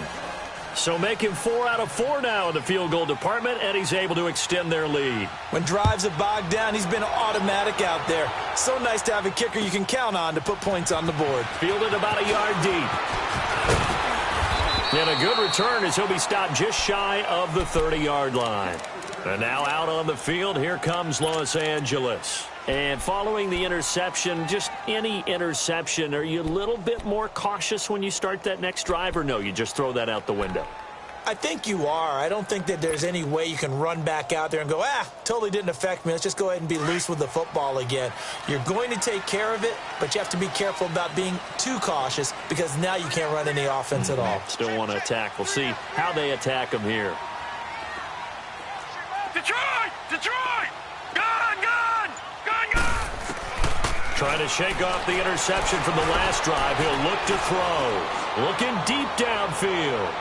S1: So make him 4 out of 4 now in the field goal department, and he's able to extend their lead.
S2: When drives have bogged down, he's been automatic out there. So nice to have a kicker you can count on to put points on the board.
S1: Fielded about a yard deep. And a good return as he'll be stopped just shy of the 30-yard line. And now out on the field, here comes Los Angeles. And following the interception, just any interception, are you a little bit more cautious when you start that next drive, or no, you just throw that out the window?
S2: I think you are. I don't think that there's any way you can run back out there and go, totally didn't affect me. Let's just go ahead and be loose with the football again. You're going to take care of it, but you have to be careful about being too cautious because now you can't run any offense at all.
S1: Still want to attack. We'll see how they attack them here.
S3: Detroit! Detroit! Gun! Gun! Gun! Gun!
S1: Trying to shake off the interception from the last drive. He'll look to throw. Looking deep downfield.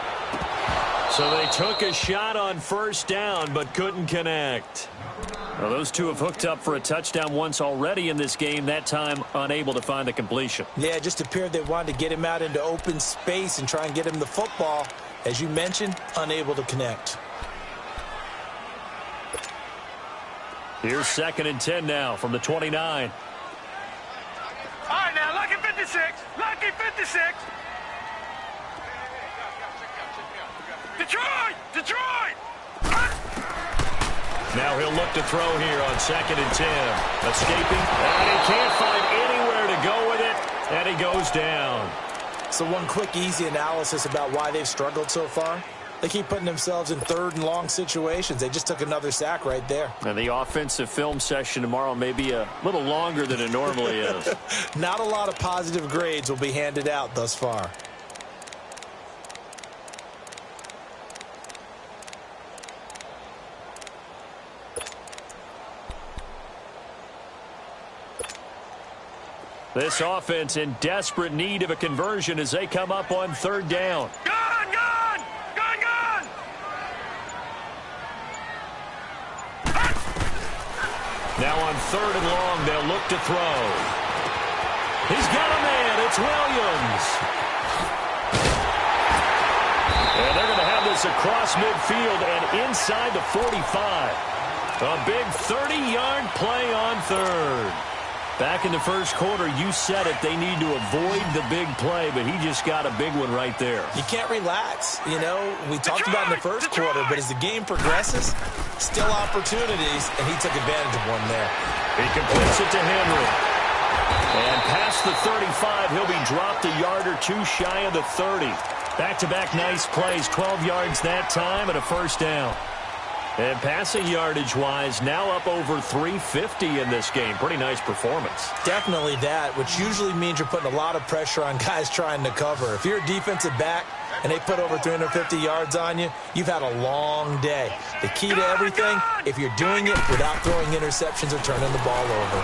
S1: So they took a shot on first down, but couldn't connect. Well, those two have hooked up for a touchdown once already in this game, that time unable to find the completion.
S2: Yeah, it just appeared they wanted to get him out into open space and try and get him the football. As you mentioned, unable to connect.
S1: Here's 2nd and 10 now from the 29.
S3: All right, now, lucky 56. Lucky 56. Detroit! Detroit!
S1: Now he'll look to throw here on 2nd and 10. Escaping, and he can't find anywhere to go with it, and he goes down.
S2: So one quick, easy analysis about why they've struggled so far. They keep putting themselves in 3rd and long situations. They just took another sack right there.
S1: And the offensive film session tomorrow may be a little longer than it normally is.
S2: Not a lot of positive grades will be handed out thus far.
S1: This offense in desperate need of a conversion as they come up on 3rd down.
S3: Gun! Gun! Gun! Gun!
S1: Now on 3rd and long, they'll look to throw. He's got a man. It's Williams. And they're going to have this across midfield and inside the 45. A big 30-yard play on 3rd. Back in the first quarter, you said it, they need to avoid the big play, but he just got a big one right there.
S2: You can't relax. You know, we talked about in the first quarter, but as the game progresses, still opportunities, and he took advantage of one there.
S1: He completes it to Henry. And past the 35, he'll be dropped a yard or two shy of the 30. Back-to-back nice plays, 12 yards that time and a first down. And passing yardage-wise, now up over 350 in this game. Pretty nice performance.
S2: Definitely that, which usually means you're putting a lot of pressure on guys trying to cover. If you're a defensive back and they put over 350 yards on you, you've had a long day. The key to everything, if you're doing it without throwing interceptions or turning the ball over.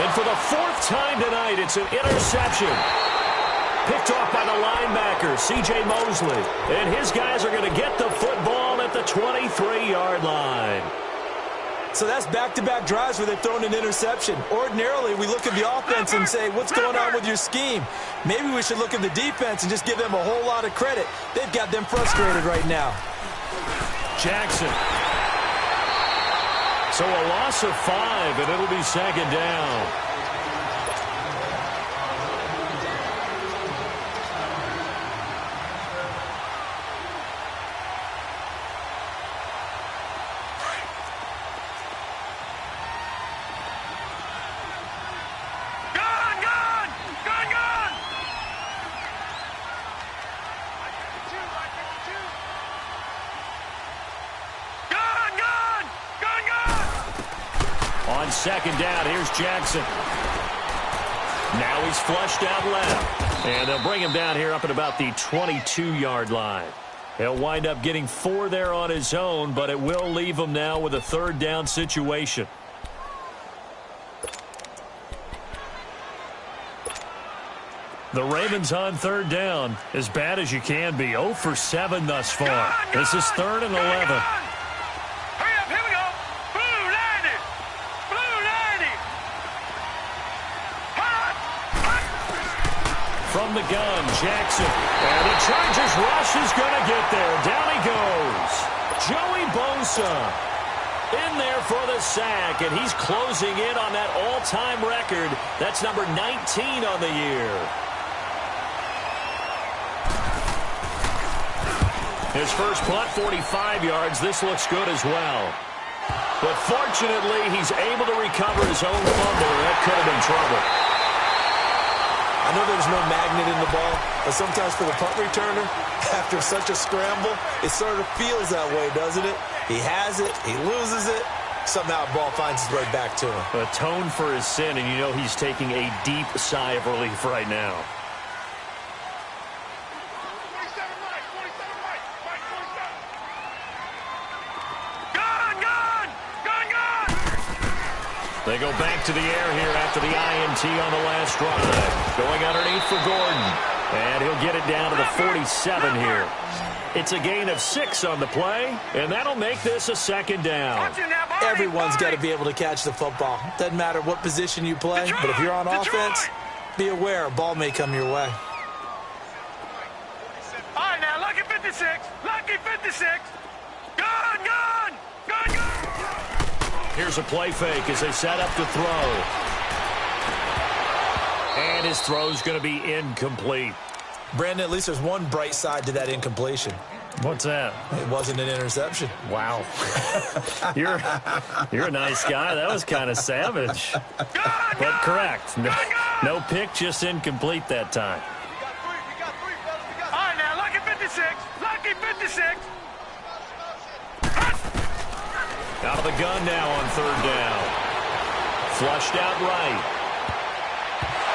S1: And for the 4th time tonight, it's an interception. Picked off by the linebacker, C.J. Mosley. And his guys are going to get the football at the 23-yard line.
S2: So that's back-to-back drives where they've thrown an interception. Ordinarily, we look at the offense and say, what's going on with your scheme? Maybe we should look at the defense and just give them a whole lot of credit. They've got them frustrated right now.
S1: Jackson. So a loss of 5, and it'll be 2nd down. On 2nd down, here's Jackson. Now he's flushed out left. And they'll bring him down here up at about the 22-yard line. He'll wind up getting 4 there on his own, but it will leave him now with a 3rd down situation. The Ravens on 3rd down, as bad as you can be. 0 for 7 thus far. This is 3rd and 11. From the gun, Jackson. And the Chargers rush is going to get there. Down he goes. Joey Bosa in there for the sack, and he's closing in on that all-time record. That's number 19 on the year. His first punt, 45 yards. This looks good as well. But fortunately, he's able to recover his own fumble. That could have been trouble.
S2: I know there's no magnet in the ball, but sometimes for the punt returner, after such a scramble, it sort of feels that way, doesn't it? He has it, he loses it, somehow the ball finds its way back to him.
S1: Atone for his sin, and you know he's taking a deep sigh of relief right now. They go back to the air here after the INT on the last drive. Going underneath for Gordon. And he'll get it down to the 47 here. It's a gain of 6 on the play, and that'll make this a second down.
S2: Everyone's got to be able to catch the football. Doesn't matter what position you play, but if you're on offense, be aware a ball may come your way.
S3: All right, now, lucky 56. Lucky 56. Gone, gone. Gone, gone.
S1: Here's a play fake as they set up to throw. And his throw's going to be incomplete.
S2: Brandon, at least there's one bright side to that incompletion.
S1: What's that?
S2: It wasn't an interception.
S1: Wow. You're a nice guy. That was kind of savage. But correct. No pick, just incomplete that time.
S3: All right, now, lucky 56. Lucky 56.
S1: Out of the gun now on third down. Flushed out right.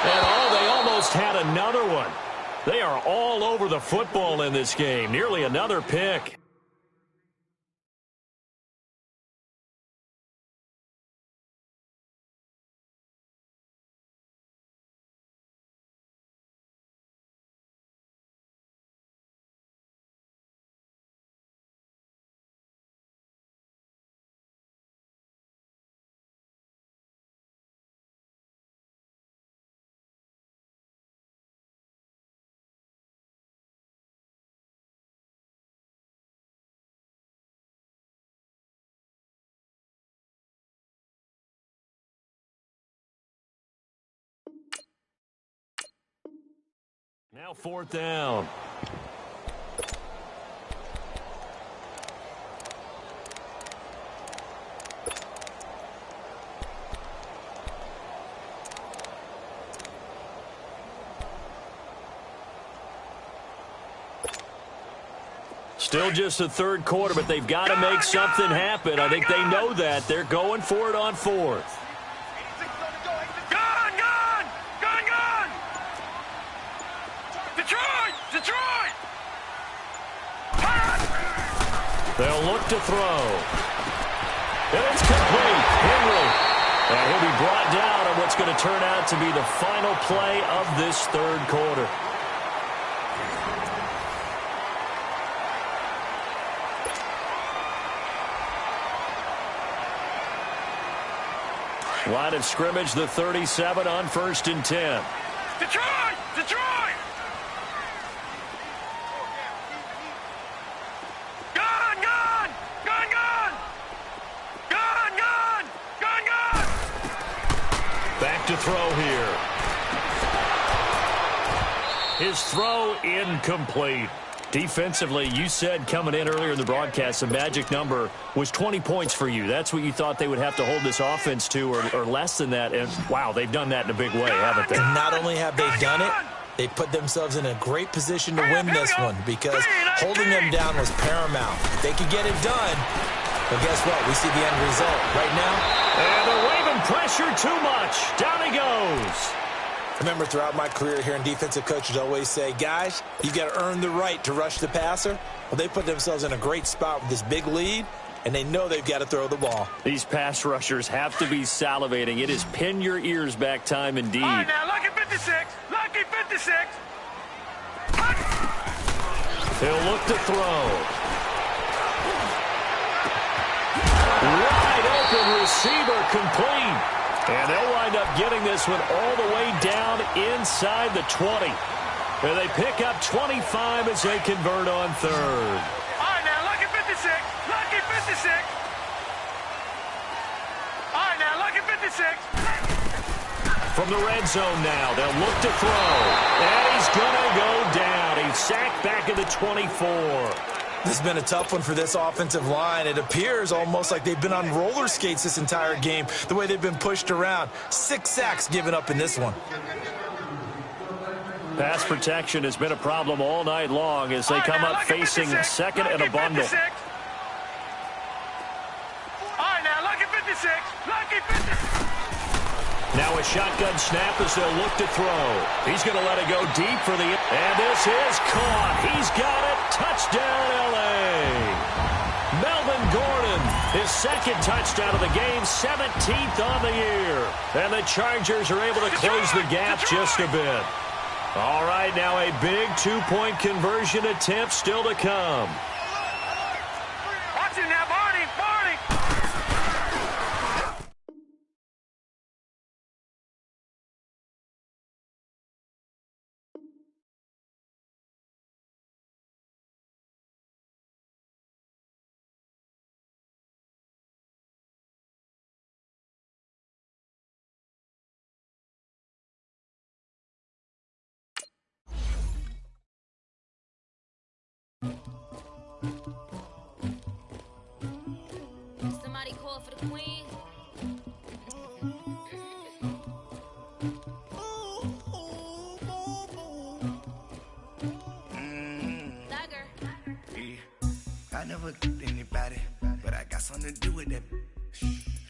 S1: And they almost had another one. They are all over the football in this game. Nearly another pick. Now fourth down. Still just the third quarter, but they've got to make something happen. I think they know that. They're going for it on fourth. They'll look to throw. And it's complete. Henry. And he'll be brought down on what's going to turn out to be the final play of this third quarter. Line of scrimmage, the 37 on 1st and 10.
S3: Detroit! Detroit!
S1: To throw here. His throw incomplete. Defensively, you said coming in earlier in the broadcast, the magic number was 20 points for you. That's what you thought they would have to hold this offense to, or less than that. And wow, they've done that in a big way, haven't they?
S2: And not only have they done it, they put themselves in a great position to win this one because holding them down was paramount. If they could get it done, well, guess what? We see the end result right now.
S1: And they're waving pressure too much. Down he goes.
S2: I remember throughout my career hearing defensive coaches always say, guys, you've got to earn the right to rush the passer. Well, they put themselves in a great spot with this big lead, and they know they've got to throw the ball.
S1: These pass rushers have to be salivating. It is pin your ears back time indeed.
S3: All right, now, lucky 56. Lucky 56.
S1: He'll look to throw. Wide open receiver complete. And they'll wind up getting this one all the way down inside the 20. And they pick up 25 as they convert on third.
S3: All right, now, lucky 56. Lucky 56. All right, now, lucky 56.
S1: From the red zone now, they'll look to throw. And he's going to go down. He's sacked back at the 24.
S2: This has been a tough one for this offensive line. It appears almost like they've been on roller skates this entire game, the way they've been pushed around. 6 sacks given up in this one.
S1: Pass protection has been a problem all night long as they come up facing second and a bundle.
S3: All right, now, lucky 56. Lucky 56.
S1: Now a shotgun snap as they'll look to throw. He's going to let it go deep for the... And this is caught. He's got it. Touchdown, L.A. Melvin Gordon, his second touchdown of the game, 17th on the year. And the Chargers are able to close the gap just a bit. All right, now a big two-point conversion attempt still to come.
S3: Watch it now, Barney, Barney.
S4: Somebody call for the queen. Dagger.
S5: Yeah. I never get anybody, but I got something to do with that.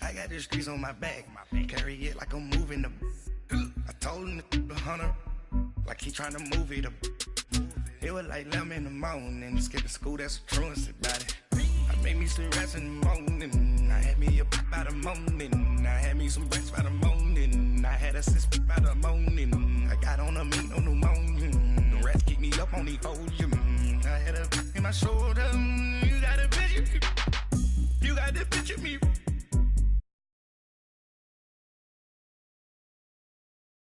S5: I got the streets on my back, carry it like I'm moving the. I told him the hunter, like he trying to move it up. It was like 11 in the morning, skipping school, that's a truancy about it. I made me some rats in the morning, I had me a pop by the morning, I had me some rats by the morning, I had a sis by the morning, I got on a meat on the morning, the rats keep me up on the podium, I had a in my shoulder, you got a picture, you got the picture me.